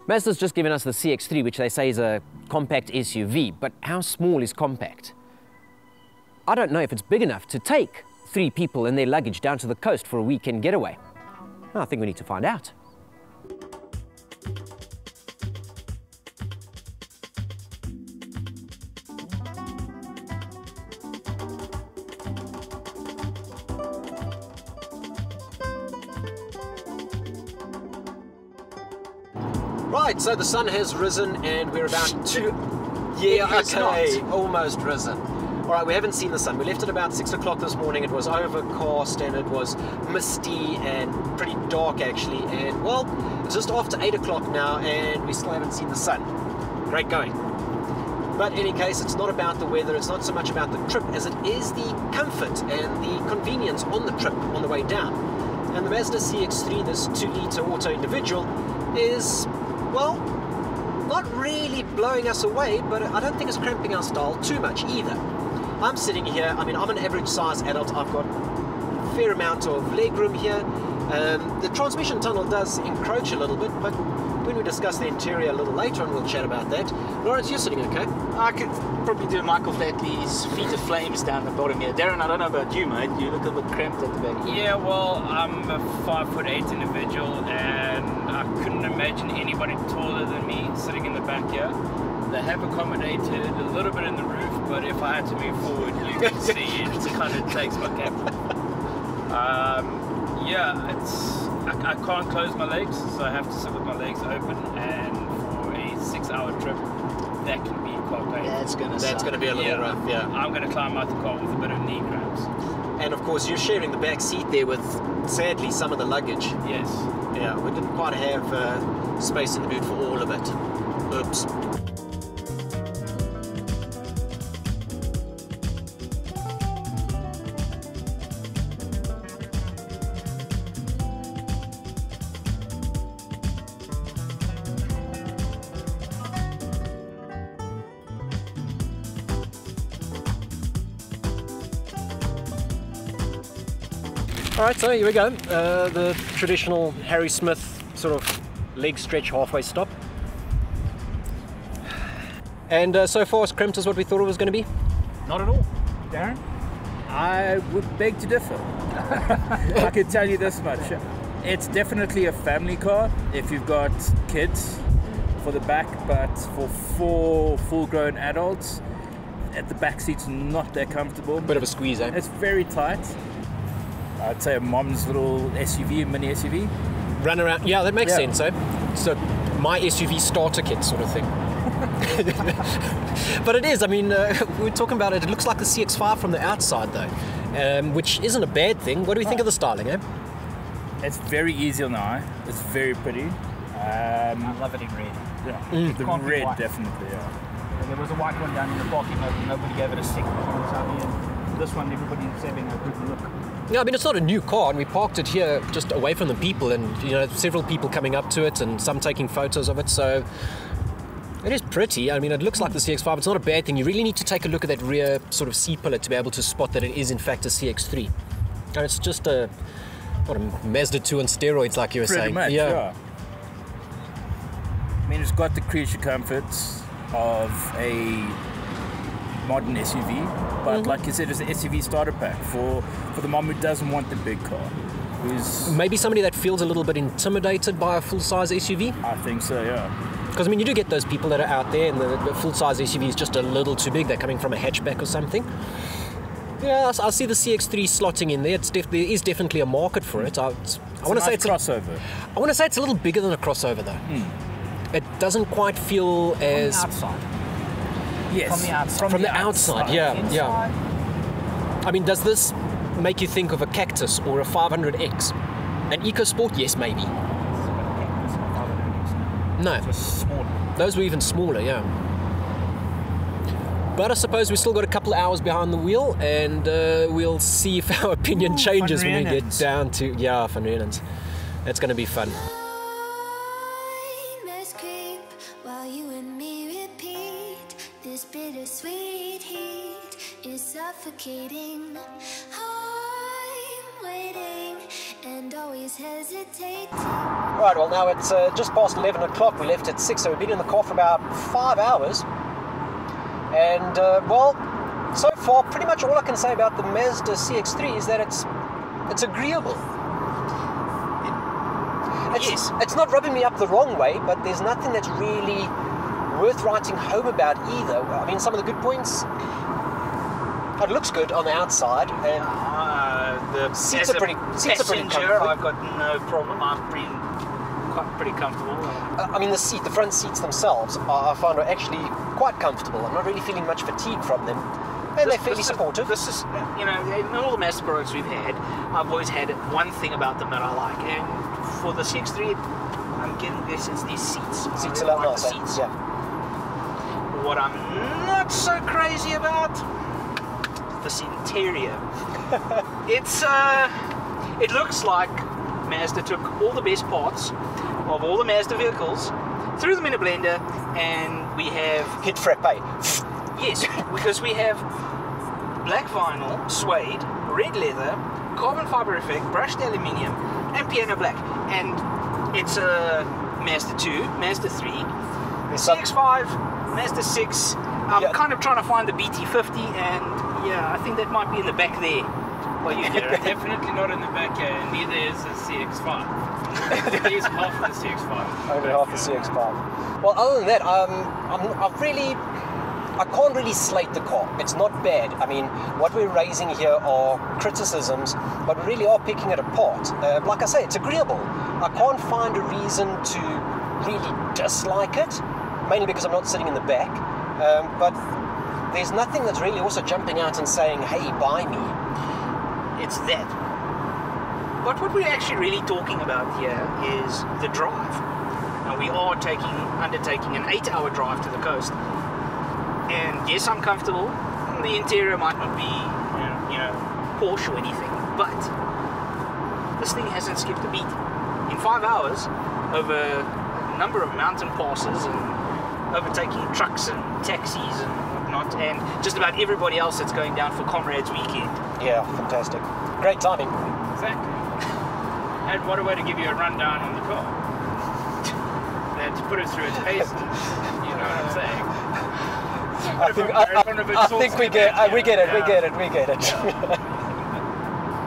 Mazda's just given us the CX-3, which they say is a compact SUV, but how small is compact? I don't know if it's big enough to take 3 people and their luggage down to the coast for a weekend getaway. I think we need to find out. Right, so the sun has risen and we're about to... Yeah, okay, almost risen. All right, we haven't seen the sun. We left at about 6 o'clock this morning. It was overcast and it was misty and pretty dark actually. And well, it's just after 8 o'clock now and we still haven't seen the sun. Great going. But in any case, it's not about the weather. It's not so much about the trip as it is the comfort and the convenience on the trip on the way down. And the Mazda CX-3, this 2-litre auto individual, is, well, not really blowing us away, but I don't think it's cramping our style too much either. I'm sitting here, I mean, I'm an average size adult, I've got a fair amount of legroom here. The transmission tunnel does encroach a little bit, but when we discuss the interior a little later on, we'll chat about that. Lawrence, you're sitting okay? I could probably do Michael Flatley's feet of flames down the bottom here. Darren, I don't know about you, mate. You look a bit cramped at the back. Yeah, well, I'm a 5'8" individual, and I couldn't imagine anybody taller than me sitting in the back here. They have accommodated a little bit in the roof, but if I had to move forward, you can see it kind of takes my cap. Yeah, I can't close my legs, so I have to sit with my legs open, and for a 6-hour trip, that can be quite painful. Yeah, That's going to be a little rough, yeah. I'm going to climb out the car with a bit of knee cramps. And of course, you're sharing the back seat there with, sadly, some of the luggage. Yes. Yeah, we didn't quite have space in the boot for all of it. Oops. Alright, so here we go, the traditional Harry Smith sort of leg stretch halfway stop. And so far as cramped as what we thought it was going to be? Not at all. Darren? I would beg to differ. I can tell you this much. It's definitely a family car if you've got kids for the back, but for 4 full-grown adults, at the back seat's not that comfortable. Bit of a squeeze, eh? It's very tight. I'd say a mom's little SUV, mini SUV. Run around, yeah, that makes sense, eh? So my SUV starter kit sort of thing. But it is, I mean, we were talking about it, it looks like the CX-5 from the outside though, which isn't a bad thing. What do we think of the styling, eh? It's very easy on the eye, it's very pretty. I love it in red. Yeah, the red definitely, yeah. There was a white one down in the parking lot and nobody gave it a second. This one, everybody's having a good look. Yeah, I mean, it's not a new car, and we parked it here just away from the people, and, you know, several people coming up to it and some taking photos of it, so it is pretty. I mean, it looks like the CX-5. It's not a bad thing. You really need to take a look at that rear sort of C-pillar to be able to spot that it is, in fact, a CX-3. And it's just a Mazda 2 on steroids, like you were saying. Much, yeah. I mean, it's got the creature comforts of a modern SUV, but like you said, it's an SUV starter pack for the mom who doesn't want the big car. Who's maybe somebody that feels a little bit intimidated by a full-size SUV? I think so, yeah. Because, I mean, you do get those people that are out there and the full-size SUV is just a little too big. They're coming from a hatchback or something. Yeah, I see the CX-3 slotting in there. There is definitely a market for it. I want to say it's a crossover. I want to say it's a little bigger than a crossover, though. It doesn't quite feel as... From the outside. Yes. From the outside, yeah. I mean, does this make you think of a Cactus or a 500X? An EcoSport? Yes, maybe. No. Those were even smaller, yeah. But I suppose we've still got a couple of hours behind the wheel, and we'll see if our opinion changes when we get down to... Yeah, Van Rieman's. It's going to be fun. Suffocating, I'm waiting and always Right, well now it's just past 11 o'clock. We left at 6, so we've been in the car for about 5 hours. And, well, so far, pretty much all I can say about the Mazda CX-3 is that it's agreeable. It's not rubbing me up the wrong way, but there's nothing that's really worth writing home about either. I mean, some of the good points, it looks good on the outside, and the seats are pretty comfortable. I've got no problem. I'm pretty comfortable. I mean, the front seats themselves, I find are actually quite comfortable. I'm not really feeling much fatigue from them, and they're fairly supportive. This is, you know, in all the Mazda products we've had, I've always had one thing about them that I like, and for the CX-3, I'm getting this. It's these seats. Seats are a lot nicer. Seats. Yeah. What I'm not so crazy about, this interior. It looks like Mazda took all the best parts of all the Mazda vehicles, threw them in a blender, and we have hit frappe. Yes, because we have black vinyl, suede, red leather, carbon fiber effect, brushed aluminium, and piano black. And it's a Mazda 2, Mazda 3, CX-5, Mazda 6. I'm kind of trying to find the BT50, and yeah, I think that might be in the back there. Well, you definitely not in the back here, and neither is the CX-5. It is half the CX-5. Only half the CX-5. Well, other than that, I can't really slate the car. It's not bad. I mean, what we're raising here are criticisms, but we really are picking it apart. Like I say, it's agreeable. I can't find a reason to really dislike it, mainly because I'm not sitting in the back. But there's nothing that's really also jumping out and saying, hey, buy me. It's that. But what we're actually really talking about here is the drive. And we are undertaking an 8-hour drive to the coast. And yes, I'm comfortable. The interior might not be, you know, Porsche or anything, but this thing hasn't skipped a beat. In 5 hours, over a number of mountain passes and overtaking trucks and taxis and whatnot, and just about everybody else that's going down for Comrades Weekend. Yeah, fantastic. Great timing. Exactly. And what a way to give you a rundown on the car. And to put it through its paces. You know what I'm saying? I think we get it.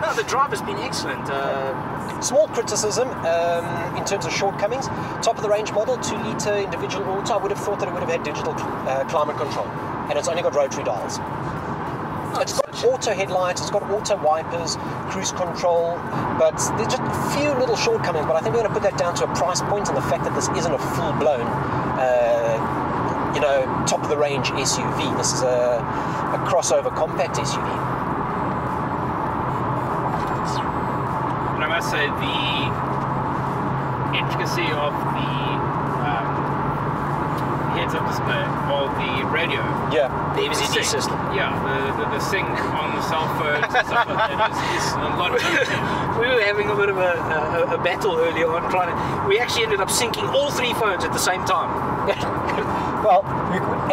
No, the drive has been excellent. Small criticism in terms of shortcomings. Top of the range model, 2-litre individual auto. I would have thought that it would have had digital climate control, and it's only got rotary dials. It's got auto headlights, it's got auto wipers, cruise control, but there's just a few little shortcomings. But I think we're going to put that down to a price point and the fact that this isn't a full-blown, you know, top-of-the-range SUV. This is a crossover compact SUV. And I must say, the intricacy of the heads-up display, or the radio. Yeah. The MCD system. Yeah, the sync on the cell phones and stuff like that is a lot of We were having a bit of a battle earlier on, we actually ended up syncing all 3 phones at the same time. Well,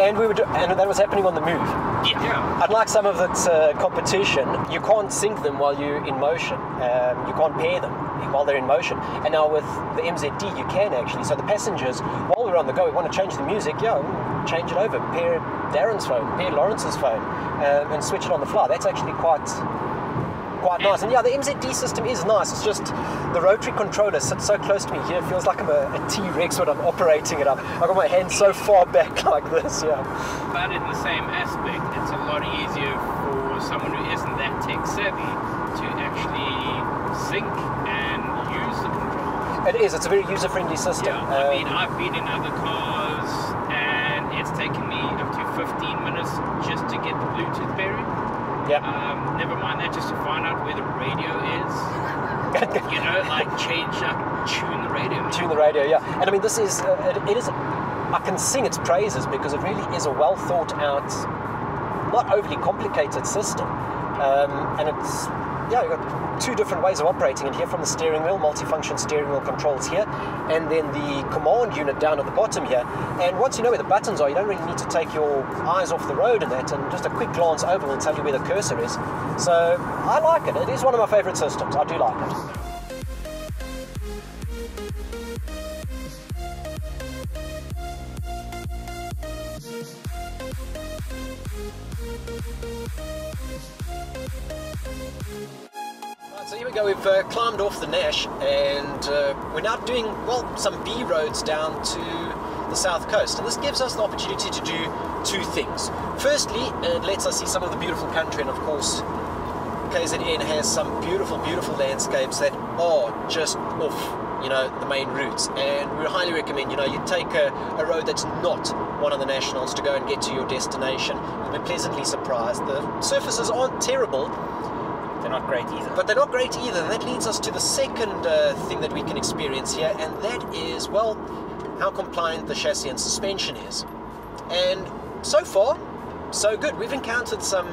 and that was happening on the move. Yeah. Unlike some of its competition, you can't sync them while you're in motion. You can't pair them while they're in motion. And now with the MZD, you can actually. So the passengers, while we're on the go, we want to change the music. Yeah, change it over. Pair Darren's phone, pair Lawrence's phone, and switch it on the fly. That's actually quite nice. And yeah, the MZD system is nice. It's just the rotary controller sits so close to me here. It feels like I'm a T-Rex when I'm operating it up. I've got my hand so far back like this, yeah. But in the same aspect, it's a lot easier for someone who isn't that tech savvy to actually sync and use the controller. It is. It's a very user-friendly system. Yeah, I mean, I've been in other cars and it's taken me up to 15 minutes just to get the Bluetooth pairing. Yeah. Never mind that, just to find out where the radio is. You know, like tune the radio. Tune the radio, yeah. And I mean, this is, it is, I can sing its praises because it really is a well thought out, not overly complicated system. And it's, yeah, you've got 2 different ways of operating it here from the steering wheel, multifunction steering wheel controls here, and then the command unit down at the bottom here. And once you know where the buttons are, you don't really need to take your eyes off the road and that, and just a quick glance over will tell you where the cursor is. So I like it. It is one of my favorite systems. I do like it. Right, so here we go, we've climbed off the Nash, and we're now doing, well, some B roads down to the south coast, and this gives us the opportunity to do two things. Firstly, it lets us see some of the beautiful country, and of course KZN has some beautiful landscapes that are just off, you know, the main routes, and we highly recommend, you know, you take a road that's not one of the nationals to go and get to your destination. You'll be pleasantly surprised. The surfaces aren't terrible, They're not great either. but they're not great either, and that leads us to the second thing that we can experience here, and that is, well, how compliant the chassis and suspension is. And so far, so good. We've encountered some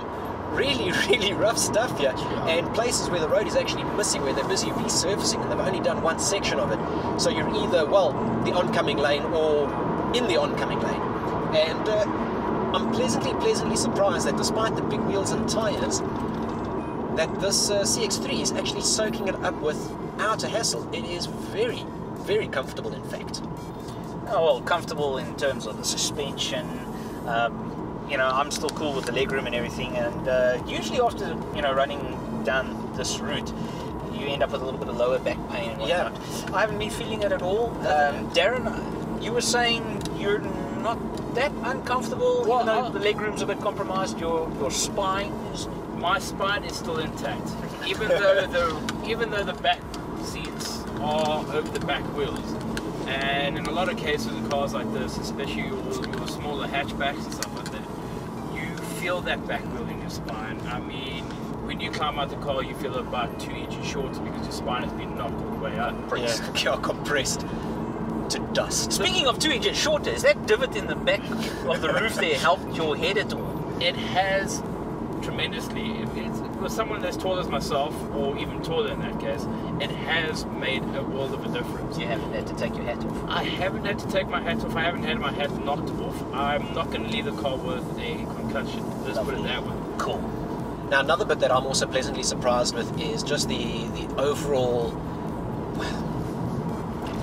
really rough stuff here, and places where the road is actually missing, where they're busy resurfacing and they've only done one section of it. So you're either, well, the oncoming lane or in the oncoming lane. And I'm pleasantly surprised that despite the big wheels and tyres, that this CX-3 is actually soaking it up without a hassle. It is very comfortable, in fact. Oh, well, comfortable in terms of the suspension. You know, I'm still cool with the legroom and everything, and usually after, you know, running down this route, you end up with a little bit of lower back pain and whatnot. I haven't been feeling it at all. Darren, you were saying you're not that uncomfortable, Well, even though the legroom's a bit compromised. Your spine is... My spine is still intact, even though the back seats are over the back wheels. And in a lot of cases with cars like this, especially your smaller hatchbacks and stuff like that, you feel that back wheel in your spine. I mean, when you climb out the car, you feel about 2 inches shorter because your spine has been knocked all the way out. Yeah, compressed to dust. Speaking of 2 inches shorter, is that divot in the back of the roof there helped your head at all? It has tremendously. For someone as tall as myself, or even taller in that case, it has made a world of a difference. You haven't had to take your hat off? I haven't had to take my hat off. I haven't had my hat knocked off. I'm not going to leave the car with a concussion. Let's put it that way. Cool. Now, another bit that I'm also pleasantly surprised with is just the overall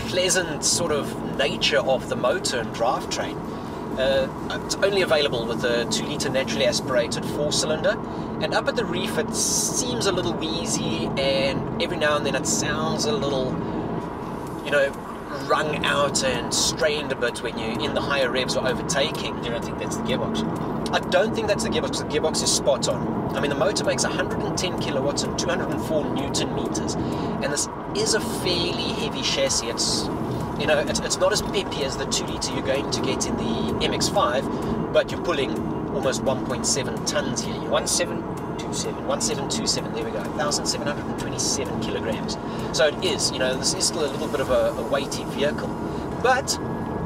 pleasant sort of nature of the motor and drivetrain. It's only available with a 2-litre naturally aspirated 4-cylinder, and up at the reef it seems a little wheezy, and every now and then it sounds a little, you know, wrung out and strained a bit when you're in the higher revs or overtaking. You don't think that's the gearbox? I don't think that's the gearbox. The gearbox is spot on. I mean, the motor makes 110 kilowatts and 204 newton meters, and this is a fairly heavy chassis. It's, you know, it's not as peppy as the 2-litre you're going to get in the MX-5, but you're pulling almost 1.7 tons here. 1727. 1727, there we go, 1,727 kilograms. So it is, you know, this is still a little bit of a weighty vehicle. But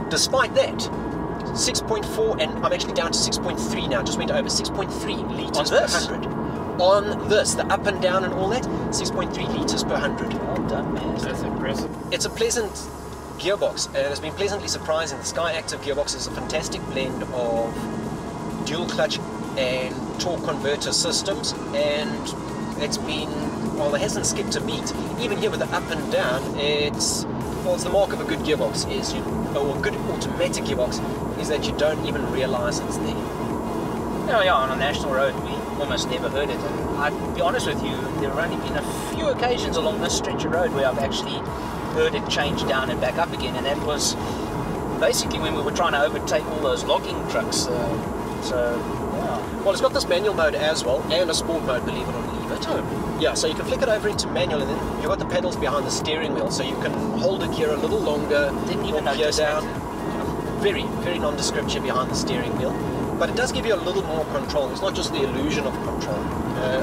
despite that, 6.4, and I'm actually down to 6.3 now, just went over 6.3 litres per 100. On this, the up and down and all that, 6.3 litres per 100. Well done, man. That's impressive. It's a pleasant gearbox, and it's been pleasantly surprising. The Sky Active gearbox is a fantastic blend of dual clutch and torque converter systems, and it's been, well, it hasn't skipped a beat. Even here with the up and down, it's the mark of a good gearbox is, or a good automatic gearbox, is that you don't even realise it's there. Oh yeah, on a national road we almost never heard it, and I'd be honest with you, there have only been a few occasions along this stretch of road where I've actually heard it change down and back up again, and that was basically when we were trying to overtake all those logging trucks. Well, it's got this manual mode as well, and a sport mode, believe it or leave it. Yeah, so you can flick it over into manual, and then you've got the pedals behind the steering wheel, so you can hold it here a little longer. Didn't even gear notice down. that. Very nondescript here behind the steering wheel, but it does give you a little more control. It's not just the illusion of control.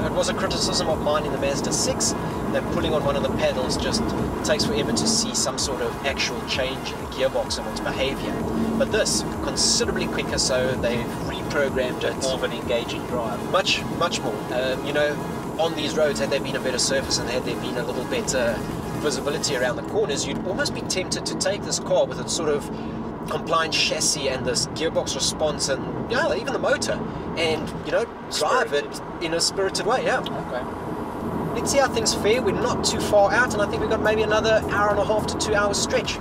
It was a criticism of mine in the Mazda 6 that pulling on one of the pedals just takes forever to see some sort of actual change in the gearbox and its behavior. But this, considerably quicker, so they've reprogrammed it. More of an engaging drive. Much more. You know, on these roads, had there been a better surface and had there been a little better visibility around the corners, you'd almost be tempted to take this car with its sort of compliant chassis and this gearbox response and, yeah, even the motor, and, you know, drive it in a spirited way, yeah. Okay. Let's see how things fare. We're not too far out, and I think we've got maybe another hour and a half to 2 hours stretch.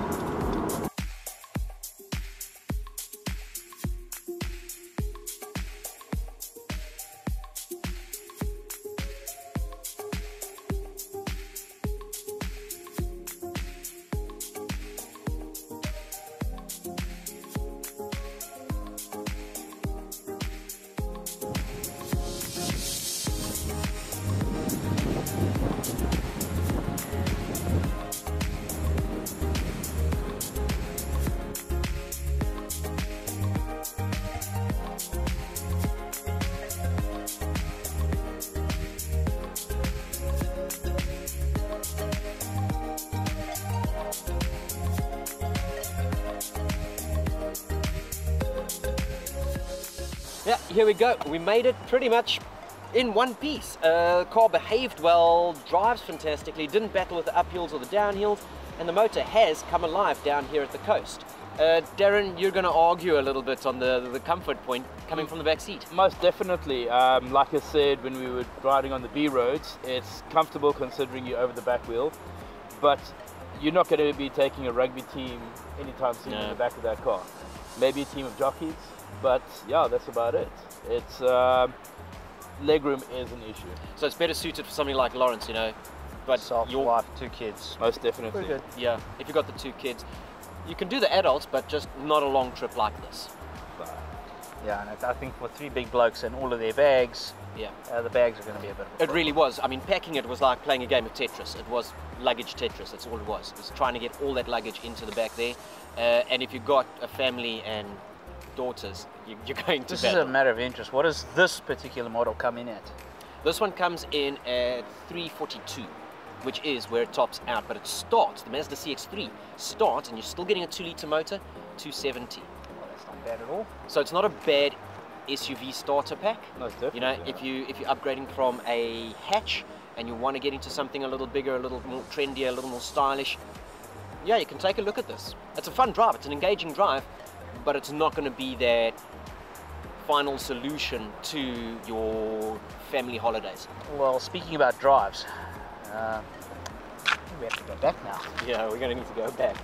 Yeah, here we go. We made it pretty much in one piece. The car behaved well, drives fantastically, didn't battle with the uphills or the downhills, and the motor has come alive down here at the coast. Darren, you're going to argue a little bit on the comfort point coming from the back seat. Most definitely. Like I said, when we were riding on the B roads, it's comfortable considering you're over the back wheel, but you're not going to be taking a rugby team anytime soon in the back of that car. Maybe a team of jockeys, but yeah, that's about it. It's legroom is an issue. So it's better suited for somebody like Lawrence, you know. But your wife, 2 kids. Most definitely. Good. Yeah, if you've got the 2 kids, you can do the adults, but just not a long trip like this. Yeah, and I think for 3 big blokes and all of their bags, the bags are going to be a bit of a problem. It really was. I mean, packing it was like playing a game of Tetris. It was luggage Tetris, that's all it was. It was trying to get all that luggage into the back there. And if you've got a family and daughters, you're going to This battle. is a matter of interest. What does this particular model come in at? This one comes in at 342, which is where it tops out. But it starts, the Mazda CX-3 starts, and you're still getting a 2-litre motor, 270. Well, that's not bad at all. So it's not a bad SUV starter pack. Most definitely. You know, if you're upgrading from a hatch and you want to get into something a little bigger, a little more trendier, a little more stylish, yeah, you can take a look at this. It's a fun drive, it's an engaging drive, but it's not going to be that final solution to your family holidays. Well, speaking about drives, we have to go back now. Yeah, we're going to need to go back.